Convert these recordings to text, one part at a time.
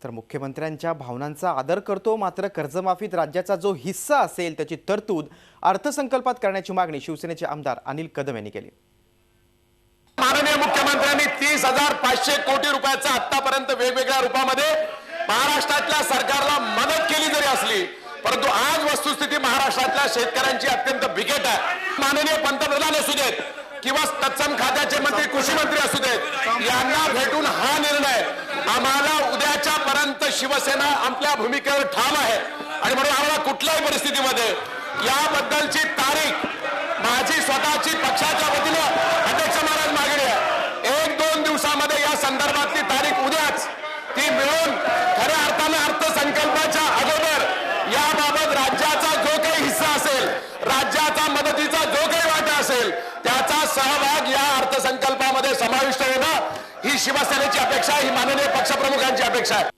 तर मुख्यमंत्र्यांच्या भावनांचा आदर करतो, मात्र कर्जमाफीत राज्याचा जो हिस्सा असेल त्याची तरतूद अर्थसंकल्पात करण्याची मागणी शिवसेनेचे आमदार अनिल कदम यांनी केली। माननीय मुख्यमंत्र्यांनी 30,500 कोटी रुपयाचा आतापर्यंत वेगवेगळ्या रूपामध्ये महाराष्ट्रातल्या सरकारला मदत केली जरी असली, परंतु आज वस्तुस्थिती महाराष्ट्रातल्या शेतकऱ्यांची अत्यंत बिकट आहे। माननीय पंतप्रधान असू देत किंवा तत्सम खात्याचे मंत्री कृषी मंत्री असू देत, यांना भेटून हा निर्णय आम्हाला उद्याच्या पर्यंत शिवसेना आपल्या भूमिकेवर ठाम आहे आणि म्हणून आम्हाला कुठल्याही परिस्थितीमध्ये याबद्दलची तारीख माझी स्वतःची पक्षाच्या वतीनं अध्यक्ष महाराज मागणी आहे। 1-2 दिवसामध्ये या संदर्भातली तारीख उद्याच ती मिळून खऱ्या अर्थाने अर्थसंकल्पाच्या अगोदर याबाबत राज्याचा जो काही हिस्सा असेल, राज्याचा मदतीचा जो काही वाटा असेल, त्याचा सहभाग या अर्थसंकल्पामध्ये समाविष्ट होणं ही शिवसेनेची अपेक्षा आहे, ही माननीय पक्षप्रमुखांची अपेक्षा आहे।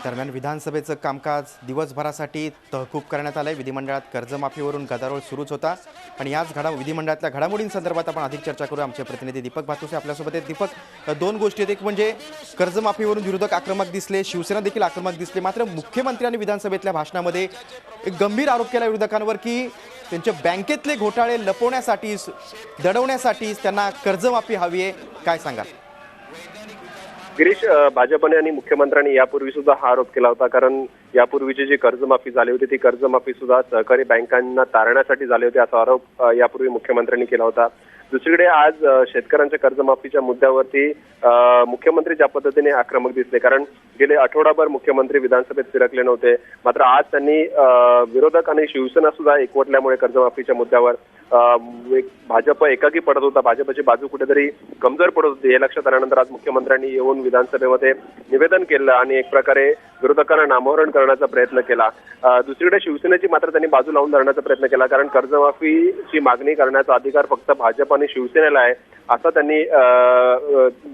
दरम्यान विधानसभेचं कामकाज दिवसभरासाठी तहकूब करण्यात आलंय। विधिमंडळात कर्जमाफीवरून गदारोळ सुरूच होता आणि याच विधिमंडळातल्या घडामोडींसंदर्भात आपण अधिक चर्चा करू। आमचे प्रतिनिधी दीपक भातुसे आपल्यासोबत आहेत। दीपक, दोन गोष्टी आहेत, एक म्हणजे कर्जमाफीवरून विरोधक आक्रमक दिसले, शिवसेना देखील आक्रमक दिसले, मात्र मुख्यमंत्र्यांनी विधानसभेतल्या भाषणामध्ये एक गंभीर आरोप केला विरोधकांवर की त्यांचे बँकेतले घोटाळे लपवण्यासाठी, दडवण्यासाठी त्यांना कर्जमाफी हवी आहे। काय सांगाल? गिरीश, भाजपने आणि मुख्यमंत्र्यांनी यापूर्वी सुद्धा हा आरोप केला होता, कारण यापूर्वीची जी कर्जमाफी झाली होती ती कर्जमाफी सुद्धा सहकारी बँकांना तारण्यासाठी झाली होती, असा आरोप यापूर्वी मुख्यमंत्र्यांनी केला होता। दुसरीकडे आज शेतकऱ्यांच्या कर्जमाफीच्या मुद्द्यावरती मुख्यमंत्री ज्या पद्धतीने आक्रमक दिसले, कारण गेले आठवडाभर मुख्यमंत्री विधानसभेत फिरकले नव्हते, मात्र आज त्यांनी विरोधक आणि शिवसेना सुद्धा एकवटल्यामुळे कर्जमाफीच्या मुद्द्यावर भाजप एकाकी पडत होता, भाजपची बाजू कुठेतरी कमजोर पडत होती, हे लक्षात आल्यानंतर आज मुख्यमंत्र्यांनी येऊन विधानसभेमध्ये निवेदन केलं आणि एक प्रकारे विरोधकांना नामोहरण करण्याचा प्रयत्न केला। दुसरीकडे शिवसेनेची मात्र त्यांनी बाजू लावून धरण्याचा प्रयत्न केला, कारण कर्जमाफीची मागणी करण्याचा अधिकार फक्त भाजप आणि शिवसेनेला आहे, असा त्यांनी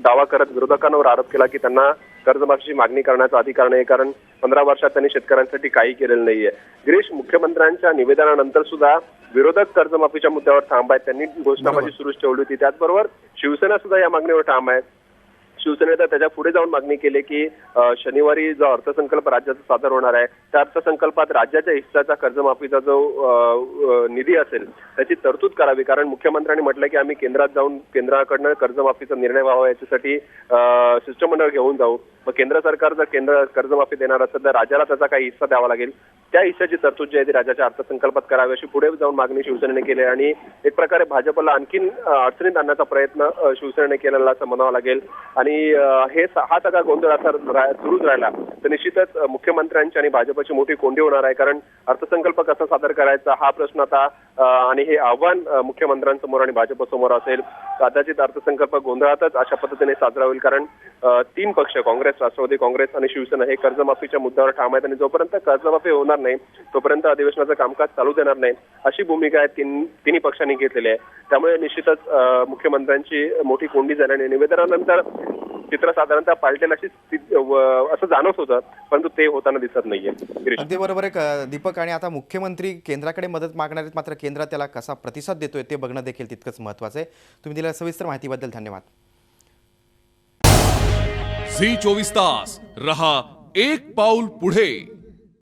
दावा करत विरोधकांवर आरोप केला की त्यांना कर्जमाफीची मागणी करण्याचा अधिकार नाही, कारण 15 वर्षात त्यांनी शेतकऱ्यांसाठी काही केलेलं नाहीये। गिरीश, मुख्यमंत्र्यांच्या निवेदनानंतर सुद्धा विरोधक कर्जमाफीच्या मुद्द्यावर ठाम आहेत, त्यांनी घोषणाबाजी सुरूच ठेवली होती। त्याचबरोबर शिवसेना सुद्धा या मागणीवर ठाम आहे। शिवसेनेने तर त्याच्या पुढे जाऊन मागणी केली की शनिवारी जो अर्थसंकल्प राज्याचा सादर होणार आहे त्या अर्थसंकल्पात राज्याच्या हिस्साचा कर्जमाफीचा जो निधी असेल त्याची तरतूद करावी, कारण मुख्यमंत्र्यांनी म्हटलं की आम्ही केंद्रात जाऊन केंद्राकडनं कर्जमाफीचा निर्णय व्हावा, याच्यासाठी शिष्टमंडळ घेऊन जाऊ। मग केंद्र सरकार जर कर्जमाफी देणार असेल तर राज्याला त्याचा काही हिस्सा द्यावा लागेल, त्या हिस्साची तरतूद जी आहे ती राज्याच्या अर्थसंकल्पात करावी अशी पुढे जाऊन मागणी शिवसेनेने केली आणि एक प्रकारे भाजपला आणखीन अडचणीत आणण्याचा प्रयत्न शिवसेनेने केलेला असं म्हणावं लागेल। आणि हा सगळा गोंधळ असा सुरूच राहिला तर निश्चितच मुख्यमंत्र्यांची आणि भाजपची मोठी कोंडी होणार आहे, कारण अर्थसंकल्प कसा सादर करायचा हा प्रश्न आता आणि हे आव्हान मुख्यमंत्र्यांसमोर आणि भाजपसमोर असेल। कदाचित अर्थसंकल्प गोंधळातच अशा पद्धतीने साजरा होईल, कारण 3 पक्ष काँग्रेस, राष्ट्रवादी काँग्रेस आणि शिवसेना हे कर्जमाफीच्या मुद्द्यावर ठाम आहेत आणि जोपर्यंत कर्जमाफी होणार नाही तोपर्यंत अधिवेशनाचं कामकाज चालू देणार नाही अशी भूमिका आहे तिन्ही पक्षांनी घेतलेली आहे। त्यामुळे निश्चितच मुख्यमंत्र्यांची मोठी कोंडी झाल्याने निवेदनानंतर चित्र साधारणतः पालटेल अशी असं जाणवत होतं, परंतु ते होताना दिसत नाहीये। अगदी बरोबर आहे दीपक, आणि आता मुख्यमंत्री केंद्राकडे मदत मागणार आहेत, मात्र केंद्र त्याला कसा प्रतिसाद देतोय ते बघणं देखील तितकंच महत्त्वाचं आहे। तुम्ही दिलेल्या सविस्तर माहितीबद्दल धन्यवाद। झी 24 तास रहा एक पाऊल पुढे।